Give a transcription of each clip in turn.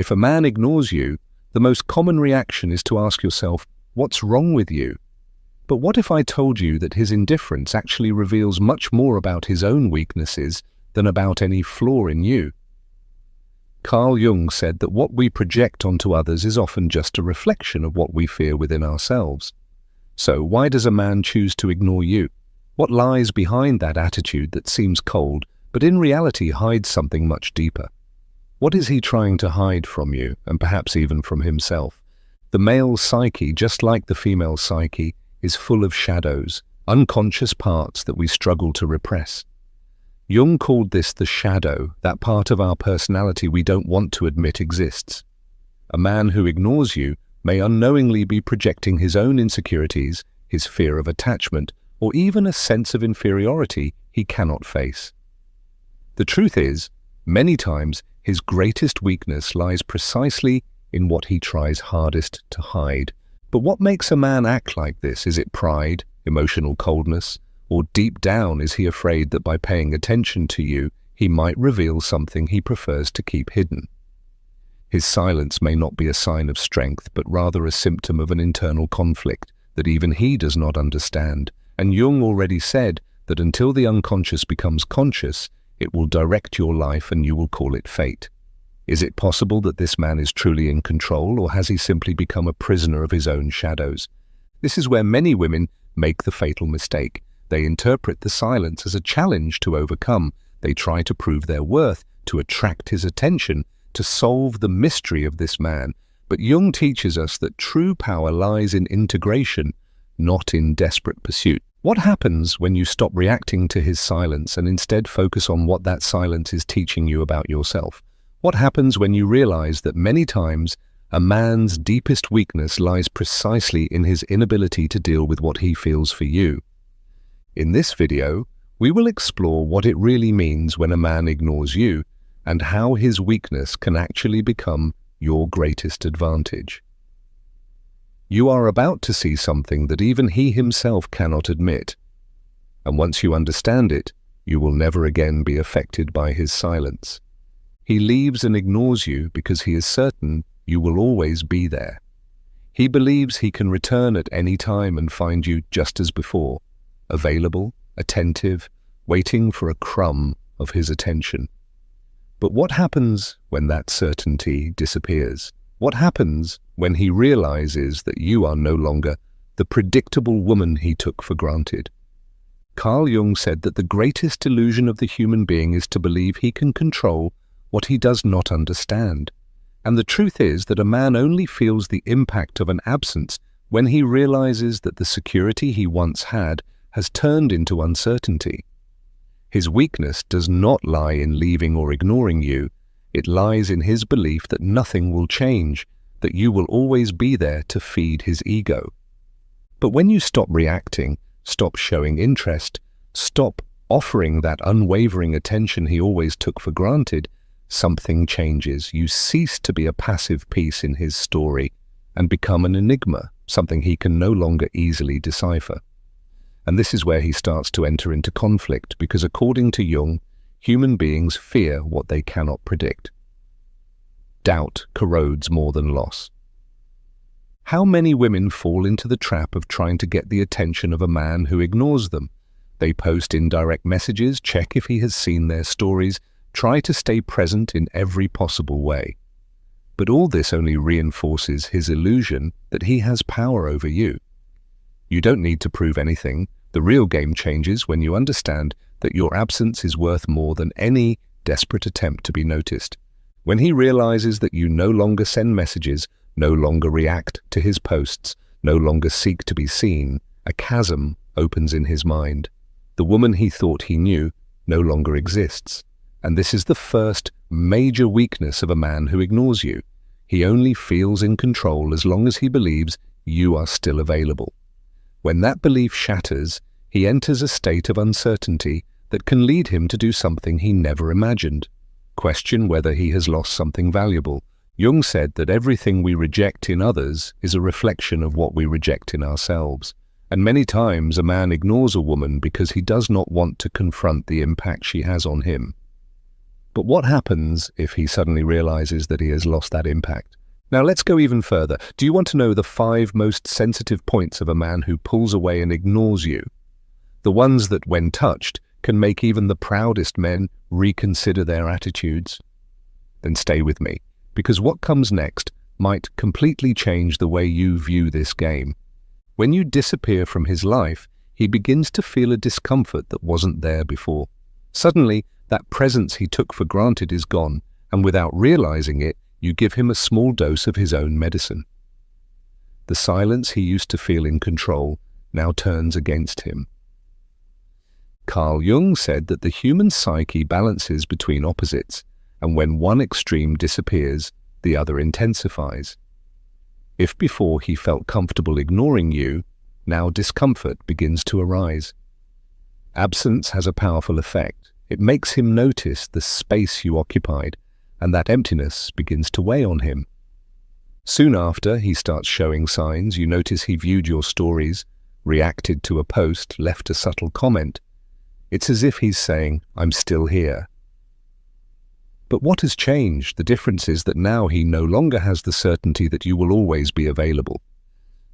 If a man ignores you, the most common reaction is to ask yourself, what's wrong with you? But what if I told you that his indifference actually reveals much more about his own weaknesses than about any flaw in you? Carl Jung said that what we project onto others is often just a reflection of what we fear within ourselves. So why does a man choose to ignore you? What lies behind that attitude that seems cold, but in reality hides something much deeper? What is he trying to hide from you, and perhaps even from himself? The male psyche, just like the female psyche, is full of shadows, unconscious parts that we struggle to repress. Jung called this the shadow, that part of our personality we don't want to admit exists. A man who ignores you may unknowingly be projecting his own insecurities, his fear of attachment, or even a sense of inferiority he cannot face. The truth is, many times his greatest weakness lies precisely in what he tries hardest to hide. But what makes a man act like this? Is it pride, emotional coldness, or deep down is he afraid that by paying attention to you, he might reveal something he prefers to keep hidden? His silence may not be a sign of strength, but rather a symptom of an internal conflict that even he does not understand. And Jung already said that until the unconscious becomes conscious, it will direct your life and you will call it fate. Is it possible that this man is truly in control, or has he simply become a prisoner of his own shadows? This is where many women make the fatal mistake. They interpret the silence as a challenge to overcome. They try to prove their worth, to attract his attention, to solve the mystery of this man. But Jung teaches us that true power lies in integration, not in desperate pursuit. What happens when you stop reacting to his silence and instead focus on what that silence is teaching you about yourself? What happens when you realize that many times a man's deepest weakness lies precisely in his inability to deal with what he feels for you? In this video, we will explore what it really means when a man ignores you and how his weakness can actually become your greatest advantage. You are about to see something that even he himself cannot admit. And once you understand it, you will never again be affected by his silence. He leaves and ignores you because he is certain you will always be there. He believes he can return at any time and find you just as before, available, attentive, waiting for a crumb of his attention. But what happens when that certainty disappears? What happens when he realizes that you are no longer the predictable woman he took for granted? Carl Jung said that the greatest illusion of the human being is to believe he can control what he does not understand. And the truth is that a man only feels the impact of an absence when he realizes that the security he once had has turned into uncertainty. His weakness does not lie in leaving or ignoring you. It lies in his belief that nothing will change, that you will always be there to feed his ego. But when you stop reacting, stop showing interest, stop offering that unwavering attention he always took for granted, something changes. You cease to be a passive piece in his story and become an enigma, something he can no longer easily decipher. And this is where he starts to enter into conflict, because according to Jung, human beings fear what they cannot predict. Doubt corrodes more than loss. How many women fall into the trap of trying to get the attention of a man who ignores them? They post indirect messages, check if he has seen their stories, try to stay present in every possible way. But all this only reinforces his illusion that he has power over you. You don't need to prove anything. The real game changes when you understand that your absence is worth more than any desperate attempt to be noticed. When he realizes that you no longer send messages, no longer react to his posts, no longer seek to be seen, a chasm opens in his mind. The woman he thought he knew no longer exists. And this is the first major weakness of a man who ignores you. He only feels in control as long as he believes you are still available. When that belief shatters, he enters a state of uncertainty that can lead him to do something he never imagined. Question whether he has lost something valuable. Jung said that everything we reject in others is a reflection of what we reject in ourselves. And many times a man ignores a woman because he does not want to confront the impact she has on him. But what happens if he suddenly realizes that he has lost that impact? Now let's go even further. Do you want to know the 5 most sensitive points of a man who pulls away and ignores you? The ones that, when touched, can make even the proudest men reconsider their attitudes? Then stay with me, because what comes next might completely change the way you view this game. When you disappear from his life, he begins to feel a discomfort that wasn't there before. Suddenly, that presence he took for granted is gone, and without realizing it, you give him a small dose of his own medicine. The silence he used to feel in control now turns against him. Carl Jung said that the human psyche balances between opposites, and when one extreme disappears, the other intensifies. If before he felt comfortable ignoring you, now discomfort begins to arise. Absence has a powerful effect. It makes him notice the space you occupied, and that emptiness begins to weigh on him. Soon after, he starts showing signs. You notice he viewed your stories, reacted to a post, left a subtle comment. It's as if he's saying, "I'm still here." But what has changed? The difference is that now he no longer has the certainty that you will always be available.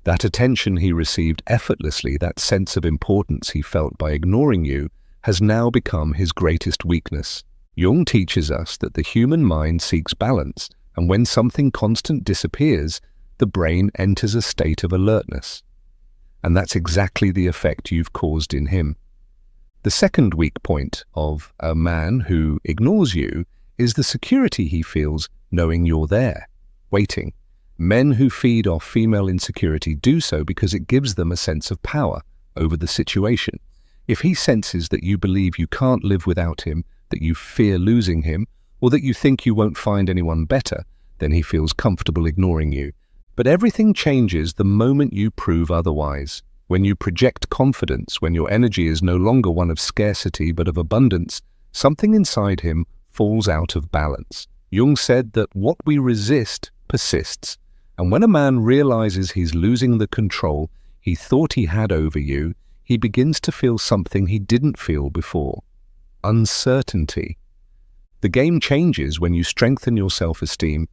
That attention he received effortlessly, that sense of importance he felt by ignoring you, has now become his greatest weakness. Jung teaches us that the human mind seeks balance, and when something constant disappears, the brain enters a state of alertness. And that's exactly the effect you've caused in him. The second weak point of a man who ignores you is the security he feels knowing you're there, waiting. Men who feed off female insecurity do so because it gives them a sense of power over the situation. If he senses that you believe you can't live without him, that you fear losing him, or that you think you won't find anyone better, then he feels comfortable ignoring you. But everything changes the moment you prove otherwise. When you project confidence, when your energy is no longer one of scarcity but of abundance, something inside him falls out of balance. Jung said that what we resist persists, and when a man realizes he's losing the control he thought he had over you, he begins to feel something he didn't feel before: uncertainty. The game changes when you strengthen your self-esteem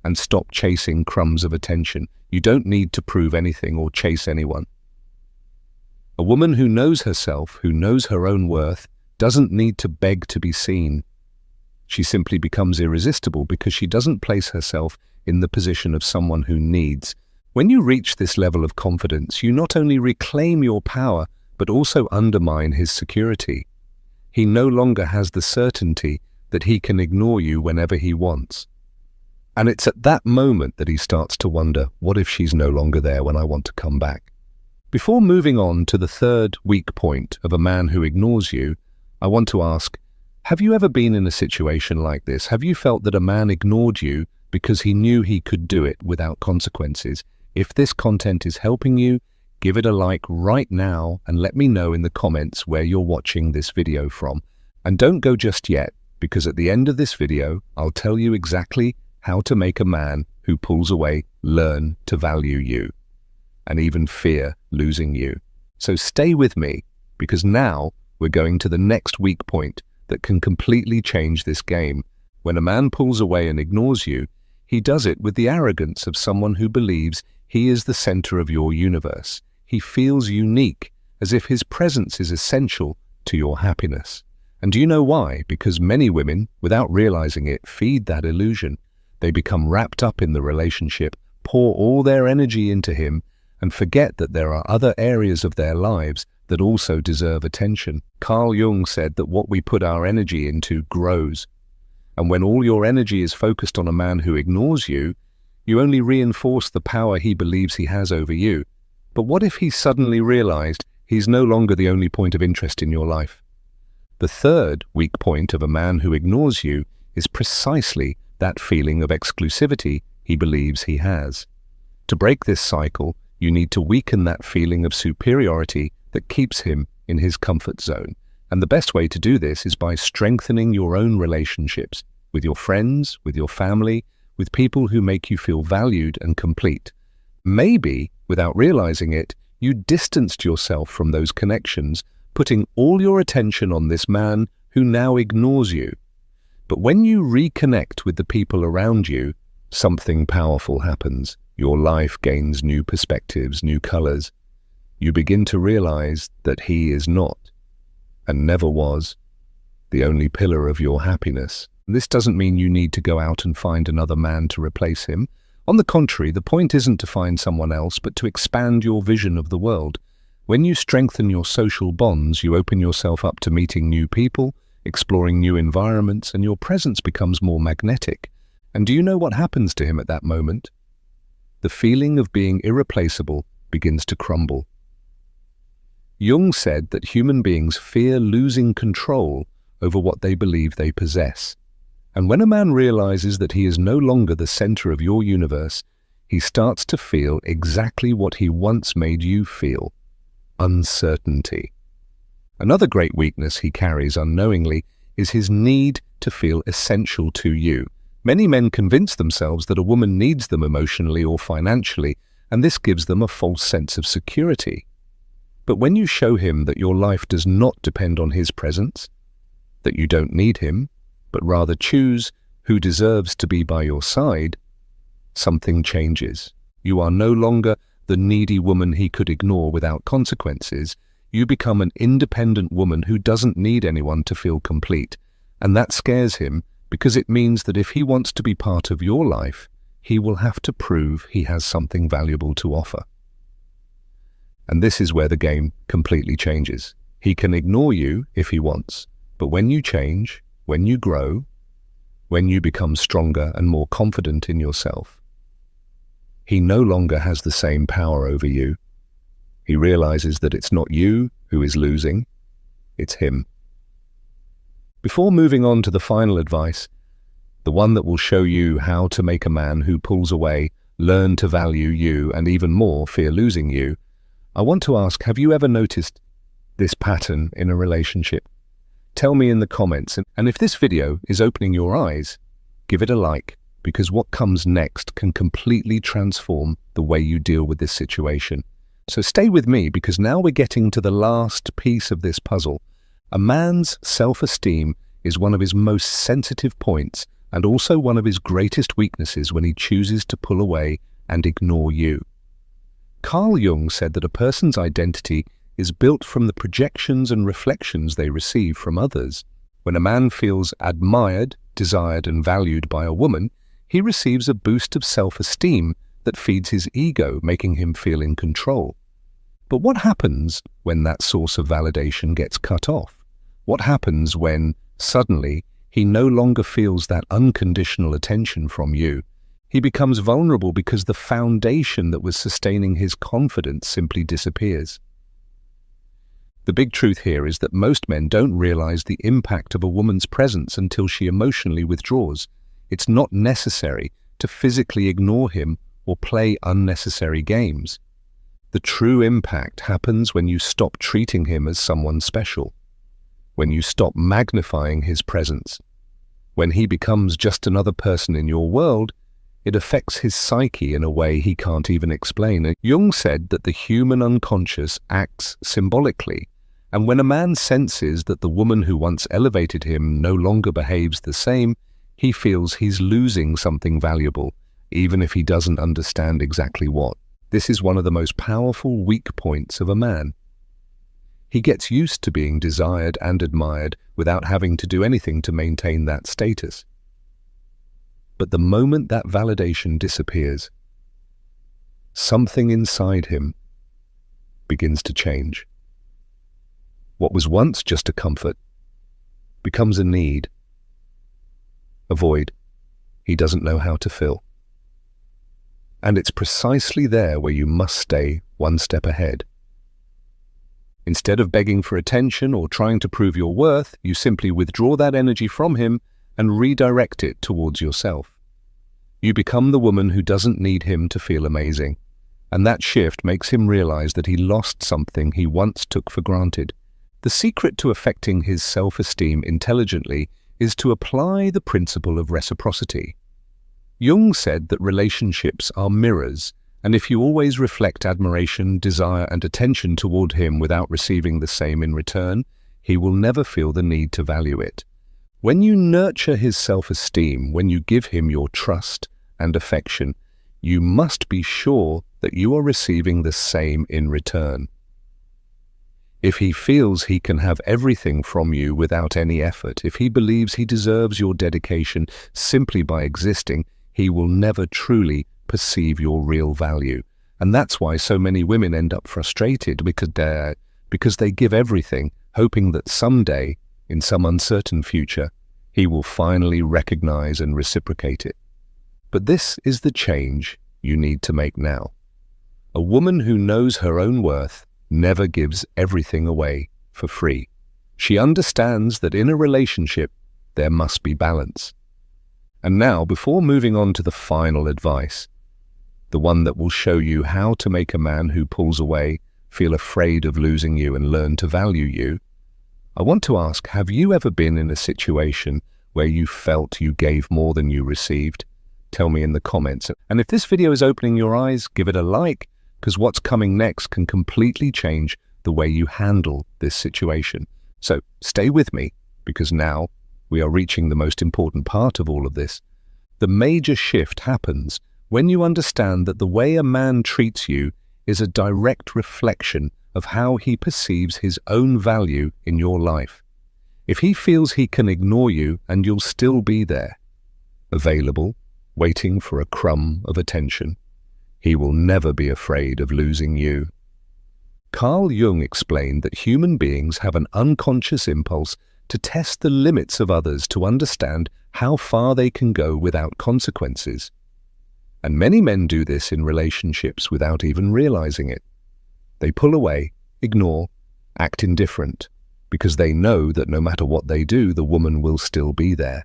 and stop chasing crumbs of attention. You don't need to prove anything or chase anyone. A woman who knows herself, who knows her own worth, doesn't need to beg to be seen. She simply becomes irresistible because she doesn't place herself in the position of someone who needs. When you reach this level of confidence, you not only reclaim your power, but also undermine his security. He no longer has the certainty that he can ignore you whenever he wants. And it's at that moment that he starts to wonder, what if she's no longer there when I want to come back? Before moving on to the third weak point of a man who ignores you, I want to ask, have you ever been in a situation like this? Have you felt that a man ignored you because he knew he could do it without consequences? If this content is helping you, give it a like right now and let me know in the comments where you're watching this video from. And don't go just yet, because at the end of this video, I'll tell you exactly how to make a man who pulls away learn to value you and even fear losing you. So stay with me, because now we're going to the next weak point that can completely change this game. When a man pulls away and ignores you, he does it with the arrogance of someone who believes he is the center of your universe. He feels unique, as if his presence is essential to your happiness. And do you know why? Because many women, without realizing it, feed that illusion. They become wrapped up in the relationship, pour all their energy into him, and forget that there are other areas of their lives that also deserve attention. Carl Jung said that what we put our energy into grows. And when all your energy is focused on a man who ignores you, you only reinforce the power he believes he has over you. But what if he suddenly realized he's no longer the only point of interest in your life? The third weak point of a man who ignores you is precisely that feeling of exclusivity he believes he has. To break this cycle, you need to weaken that feeling of superiority that keeps him in his comfort zone. And the best way to do this is by strengthening your own relationships with your friends, with your family, with people who make you feel valued and complete. Maybe, without realizing it, you distanced yourself from those connections, putting all your attention on this man who now ignores you. But when you reconnect with the people around you, something powerful happens. Your life gains new perspectives, new colors. You begin to realize that he is not, and never was, the only pillar of your happiness. This doesn't mean you need to go out and find another man to replace him. On the contrary, the point isn't to find someone else, but to expand your vision of the world. When you strengthen your social bonds, you open yourself up to meeting new people, exploring new environments, and your presence becomes more magnetic. And do you know what happens to him at that moment? The feeling of being irreplaceable begins to crumble. Jung said that human beings fear losing control over what they believe they possess. And when a man realizes that he is no longer the center of your universe, he starts to feel exactly what he once made you feel: uncertainty. Another great weakness he carries unknowingly is his need to feel essential to you. Many men convince themselves that a woman needs them emotionally or financially, and this gives them a false sense of security. But when you show him that your life does not depend on his presence, that you don't need him, but rather choose who deserves to be by your side, something changes. You are no longer the needy woman he could ignore without consequences. You become an independent woman who doesn't need anyone to feel complete. And that scares him because it means that if he wants to be part of your life, he will have to prove he has something valuable to offer. And this is where the game completely changes. He can ignore you if he wants, but when you change, when you grow, when you become stronger and more confident in yourself, he no longer has the same power over you. He realizes that it's not you who is losing, it's him. Before moving on to the final advice, the one that will show you how to make a man who pulls away learn to value you and even more fear losing you, I want to ask, have you ever noticed this pattern in a relationship? Tell me in the comments, and if this video is opening your eyes, give it a like, because what comes next can completely transform the way you deal with this situation. So stay with me, because now we're getting to the last piece of this puzzle. A man's self-esteem is one of his most sensitive points and also one of his greatest weaknesses when he chooses to pull away and ignore you. Carl Jung said that a person's identity is built from the projections and reflections they receive from others. When a man feels admired, desired, and valued by a woman, he receives a boost of self-esteem that feeds his ego, making him feel in control. But what happens when that source of validation gets cut off? What happens when, suddenly, he no longer feels that unconditional attention from you? He becomes vulnerable because the foundation that was sustaining his confidence simply disappears. The big truth here is that most men don't realize the impact of a woman's presence until she emotionally withdraws. It's not necessary to physically ignore him or play unnecessary games. The true impact happens when you stop treating him as someone special, when you stop magnifying his presence. When he becomes just another person in your world, it affects his psyche in a way he can't even explain. Jung said that the human unconscious acts symbolically, and when a man senses that the woman who once elevated him no longer behaves the same, he feels he's losing something valuable, even if he doesn't understand exactly what. This is one of the most powerful weak points of a man. He gets used to being desired and admired without having to do anything to maintain that status. But the moment that validation disappears, something inside him begins to change. What was once just a comfort becomes a need, a void he doesn't know how to fill. And it's precisely there where you must stay one step ahead. Instead of begging for attention or trying to prove your worth, you simply withdraw that energy from him and redirect it towards yourself. You become the woman who doesn't need him to feel amazing, and that shift makes him realize that he lost something he once took for granted. The secret to affecting his self-esteem intelligently is to apply the principle of reciprocity. Jung said that relationships are mirrors, and if you always reflect admiration, desire, and attention toward him without receiving the same in return, he will never feel the need to value it. When you nurture his self-esteem, when you give him your trust and affection, you must be sure that you are receiving the same in return. If he feels he can have everything from you without any effort, if he believes he deserves your dedication simply by existing, he will never truly perceive your real value. And that's why so many women end up frustrated because they give everything, hoping that someday, in some uncertain future, he will finally recognize and reciprocate it. But this is the change you need to make now. A woman who knows her own worth never gives everything away for free. She understands that in a relationship, there must be balance. And now, before moving on to the final advice, the one that will show you how to make a man who pulls away feel afraid of losing you and learn to value you, I want to ask, have you ever been in a situation where you felt you gave more than you received? Tell me in the comments. And if this video is opening your eyes, give it a like, because what's coming next can completely change the way you handle this situation. So stay with me, because now we are reaching the most important part of all of this. The major shift happens when you understand that the way a man treats you is a direct reflection of how he perceives his own value in your life. If he feels he can ignore you and you'll still be there, available, waiting for a crumb of attention, he will never be afraid of losing you. Carl Jung explained that human beings have an unconscious impulse to test the limits of others to understand how far they can go without consequences. And many men do this in relationships without even realizing it. They pull away, ignore, act indifferent, because they know that no matter what they do, the woman will still be there.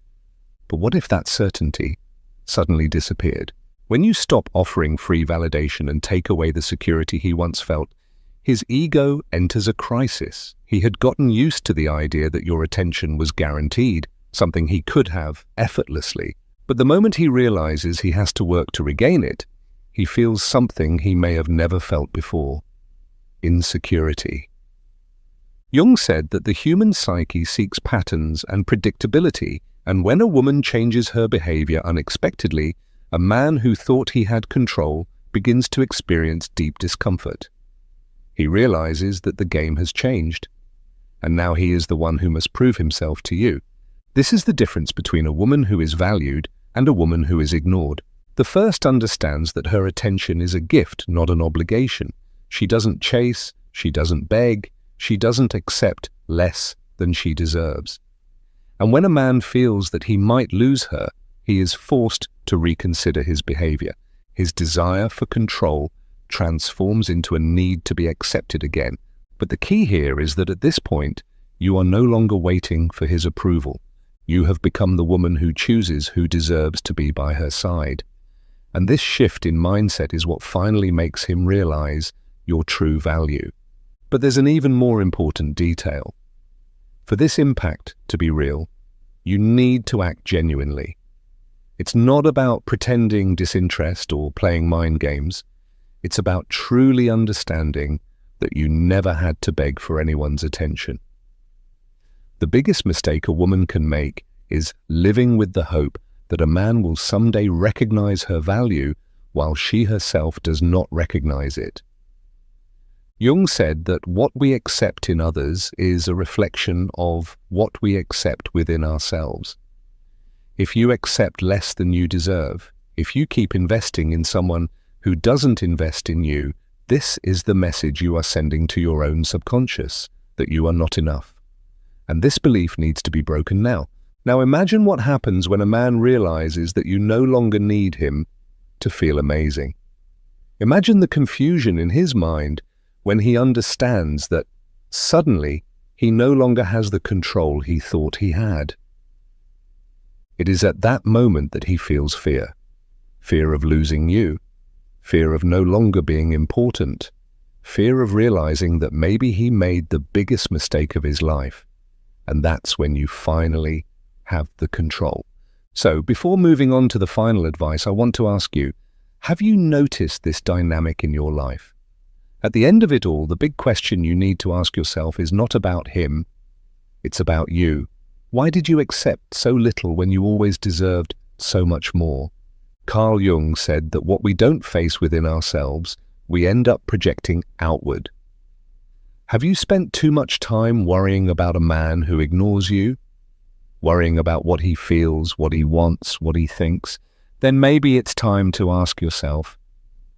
But what if that certainty suddenly disappeared? When you stop offering free validation and take away the security he once felt, his ego enters a crisis. He had gotten used to the idea that your attention was guaranteed, something he could have effortlessly. But the moment he realizes he has to work to regain it, he feels something he may have never felt before: insecurity. Jung said that the human psyche seeks patterns and predictability, and when a woman changes her behavior unexpectedly, a man who thought he had control begins to experience deep discomfort. He realizes that the game has changed, and now he is the one who must prove himself to you. This is the difference between a woman who is valued and a woman who is ignored. The first understands that her attention is a gift, not an obligation. She doesn't chase, she doesn't beg, she doesn't accept less than she deserves. And when a man feels that he might lose her, he is forced to reconsider his behavior. His desire for control transforms into a need to be accepted again. But the key here is that at this point, you are no longer waiting for his approval. You have become the woman who chooses who deserves to be by her side. And this shift in mindset is what finally makes him realize your true value. But there's an even more important detail. For this impact to be real, you need to act genuinely. It's not about pretending disinterest or playing mind games. It's about truly understanding that you never had to beg for anyone's attention. The biggest mistake a woman can make is living with the hope that a man will someday recognize her value while she herself does not recognize it. Jung said that what we accept in others is a reflection of what we accept within ourselves. If you accept less than you deserve, if you keep investing in someone who doesn't invest in you, this is the message you are sending to your own subconscious, that you are not enough. And this belief needs to be broken now. Now imagine what happens when a man realizes that you no longer need him to feel amazing. Imagine the confusion in his mind when he understands that suddenly he no longer has the control he thought he had. It is at that moment that he feels fear. Fear of losing you. Fear of no longer being important. Fear of realizing that maybe he made the biggest mistake of his life. And that's when you finally have the control. So, before moving on to the final advice, I want to ask you, have you noticed this dynamic in your life? At the end of it all, the big question you need to ask yourself is not about him, it's about you. Why did you accept so little when you always deserved so much more? Carl Jung said that what we don't face within ourselves, we end up projecting outward. Have you spent too much time worrying about a man who ignores you? Worrying about what he feels, what he wants, what he thinks? Then maybe it's time to ask yourself,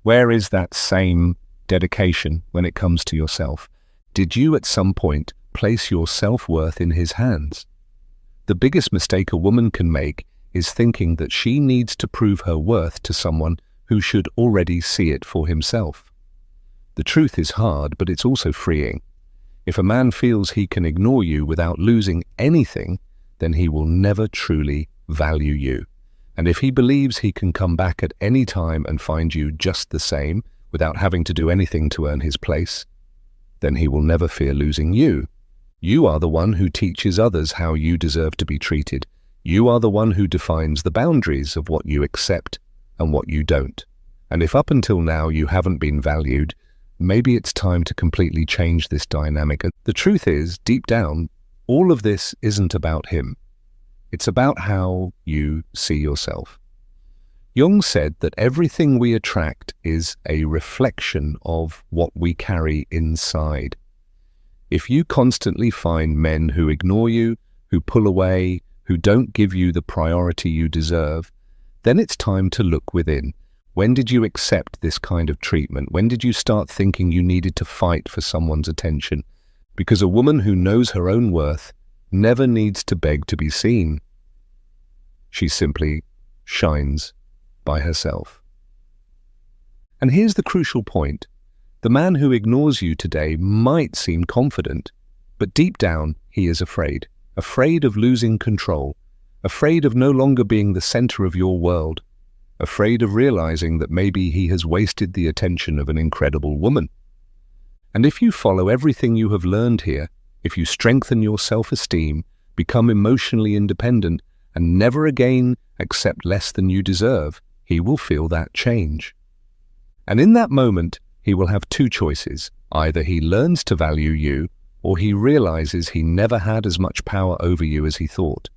where is that same dedication when it comes to yourself? Did you at some point place your self-worth in his hands? The biggest mistake a woman can make is thinking that she needs to prove her worth to someone who should already see it for himself. The truth is hard, but it's also freeing. If a man feels he can ignore you without losing anything, then he will never truly value you. And if he believes he can come back at any time and find you just the same, without having to do anything to earn his place, then he will never fear losing you. You are the one who teaches others how you deserve to be treated. You are the one who defines the boundaries of what you accept and what you don't. And if up until now you haven't been valued, maybe it's time to completely change this dynamic. The truth is, deep down, all of this isn't about him. It's about how you see yourself. Jung said that everything we attract is a reflection of what we carry inside. If you constantly find men who ignore you, who pull away, who don't give you the priority you deserve, then it's time to look within. When did you accept this kind of treatment? When did you start thinking you needed to fight for someone's attention? Because a woman who knows her own worth never needs to beg to be seen. She simply shines by herself. And here's the crucial point. The man who ignores you today might seem confident, but deep down he is afraid. Afraid of losing control. Afraid of no longer being the center of your world. Afraid of realizing that maybe he has wasted the attention of an incredible woman. And if you follow everything you have learned here, if you strengthen your self-esteem, become emotionally independent, and never again accept less than you deserve, he will feel that change. And in that moment, he will have two choices. Either he learns to value you, or he realizes he never had as much power over you as he thought.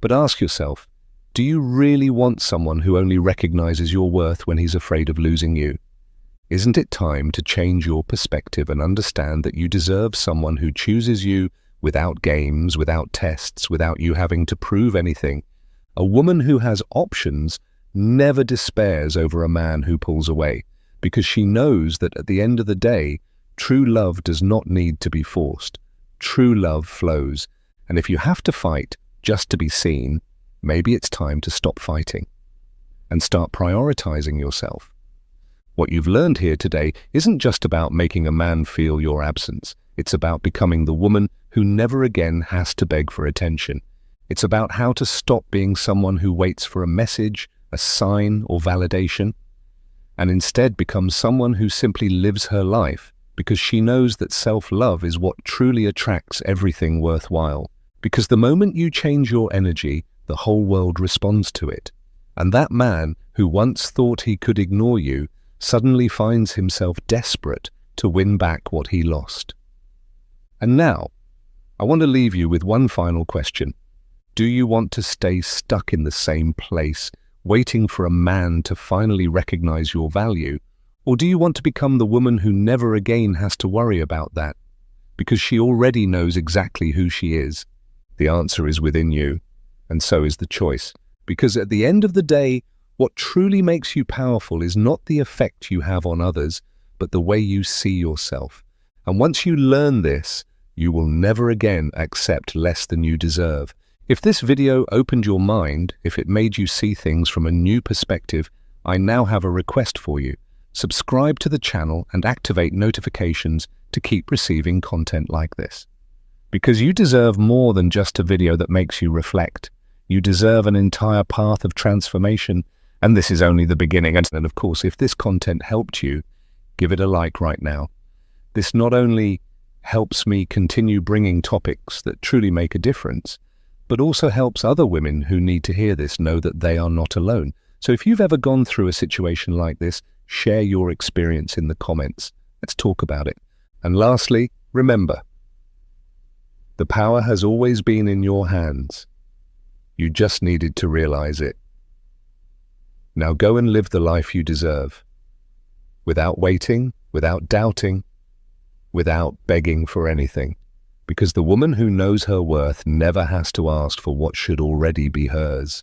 But ask yourself, do you really want someone who only recognizes your worth when he's afraid of losing you? Isn't it time to change your perspective and understand that you deserve someone who chooses you without games, without tests, without you having to prove anything? A woman who has options never despairs over a man who pulls away, because she knows that at the end of the day, true love does not need to be forced. True love flows. And if you have to fight just to be seen, maybe it's time to stop fighting and start prioritizing yourself. What you've learned here today isn't just about making a man feel your absence. It's about becoming the woman who never again has to beg for attention. It's about how to stop being someone who waits for a message, a sign, or validation, and instead become someone who simply lives her life because she knows that self-love is what truly attracts everything worthwhile. Because the moment you change your energy, the whole world responds to it. And that man who once thought he could ignore you suddenly finds himself desperate to win back what he lost. And now, I want to leave you with one final question. Do you want to stay stuck in the same place, waiting for a man to finally recognize your value? Or do you want to become the woman who never again has to worry about that, because she already knows exactly who she is? The answer is within you, and so is the choice. Because at the end of the day, what truly makes you powerful is not the effect you have on others, but the way you see yourself. And once you learn this, you will never again accept less than you deserve. If this video opened your mind, if it made you see things from a new perspective, I now have a request for you. Subscribe to the channel and activate notifications to keep receiving content like this. Because you deserve more than just a video that makes you reflect. You deserve an entire path of transformation, and this is only the beginning. And of course, if this content helped you, give it a like right now. This not only helps me continue bringing topics that truly make a difference, but also helps other women who need to hear this know that they are not alone. So if you've ever gone through a situation like this, share your experience in the comments. Let's talk about it. And lastly, remember, The power has always been in your hands. You just needed to realize it. Now go and live the life you deserve. Without waiting, without doubting, without begging for anything. Because the woman who knows her worth never has to ask for what should already be hers.